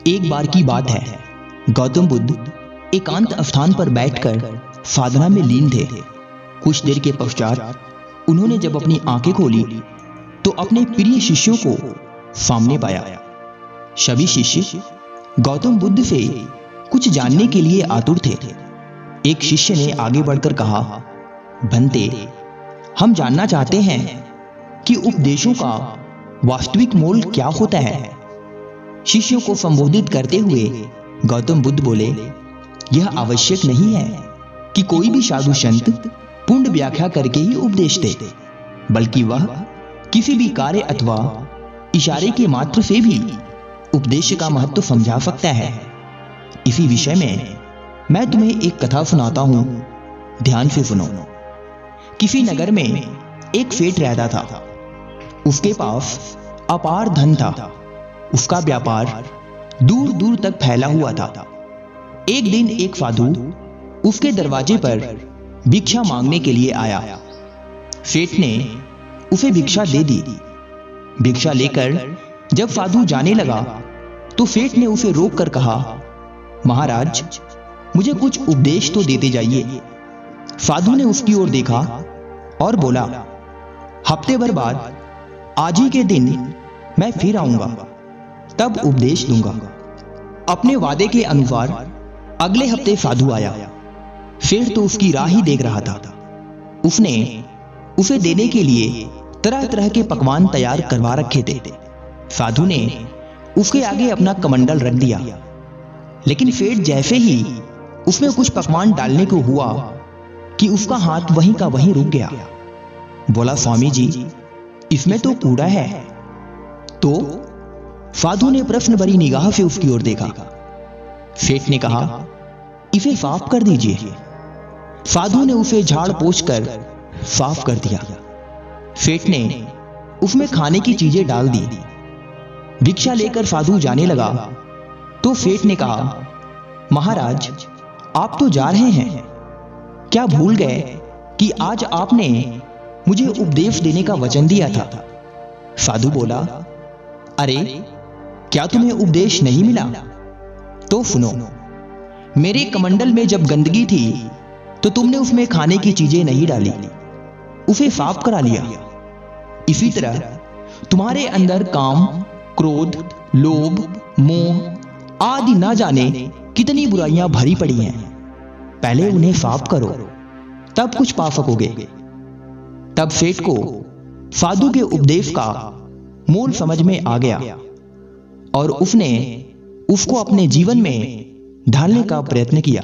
एक बार की बात है, गौतम बुद्ध एकांत स्थान पर बैठकर साधना में लीन थे। कुछ देर के पश्चात उन्होंने जब अपनी आंखें खोली तो अपने प्रिय शिष्यों को सामने पाया। सभी शिष्य गौतम बुद्ध से कुछ जानने के लिए आतुर थे। एक शिष्य ने आगे बढ़कर कहा, भंते, हम जानना चाहते हैं कि उपदेशों का वास्तविक मोल क्या होता है। शिष्यों को संबोधित करते हुए गौतम बुद्ध बोले, यह आवश्यक नहीं है कि कोई भी साधु संत पूर्ण व्याख्या करके ही उपदेश दे, बल्कि वह किसी भी कार्य अथवा इशारे के मात्र से भी उपदेश का महत्व समझा सकता है। इसी विषय में मैं तुम्हें एक कथा सुनाता हूं, ध्यान से सुनो। किसी नगर में एक सेठ रहता था। उसके पास अपार धन था। उसका व्यापार दूर दूर तक फैला हुआ था। एक दिन एक साधु उसके दरवाजे पर भिक्षा मांगने के लिए आया। सेठ ने उसे भिक्षा दे दी। भिक्षा लेकर जब साधु जाने लगा तो सेठ ने उसे रोककर कहा, महाराज, मुझे कुछ उपदेश तो देते जाइए। साधु ने उसकी ओर देखा और बोला, हफ्ते भर बाद आज ही के दिन मैं फिर आऊंगा, तब उपदेश दूंगा। अपने वादे के अनुसार अगले हफ्ते साधु आया। फिर तो उसकी राह ही देख रहा था। उसने उसे देने के लिए तरह तरह के पकवान तैयार करवा रखे थे। साधु ने उसके आगे अपना कमंडल रख दिया, लेकिन सेठ जैसे ही उसमें कुछ पकवान डालने को हुआ कि उसका हाथ वहीं का वहीं रुक गया। बोला, स्वामी जी, इसमें तो कूड़ा है। तो साधु ने प्रश्न भरी निगाह से उसकी ओर देखा। सेठ ने कहा, इसे साफ कर दीजिए। साधु ने उसे झाड़ पोंछ कर साफ कर दिया। सेठ ने उसमें खाने की चीजें डाल दी। भिक्षा लेकर साधु जाने लगा तो सेठ ने कहा, महाराज, आप तो जा रहे हैं, क्या भूल गए कि आज आपने मुझे उपदेश देने का वचन दिया था। साधु बोला, अरे, क्या तुम्हें उपदेश नहीं मिला? तो सुनो, मेरे कमंडल में जब गंदगी थी तो तुमने उसमें खाने की चीजें नहीं डाली, उसे साफ करा लिया। इसी तरह तुम्हारे अंदर काम, क्रोध, लोभ, मोह आदि ना जाने कितनी बुराइयां भरी पड़ी हैं। पहले उन्हें साफ करो, तब कुछ पा सकोगे। तब सेठ को साधु के उपदेश का मूल समझ में आ गया और उसने उसको अपने जीवन में ढालने का प्रयत्न किया।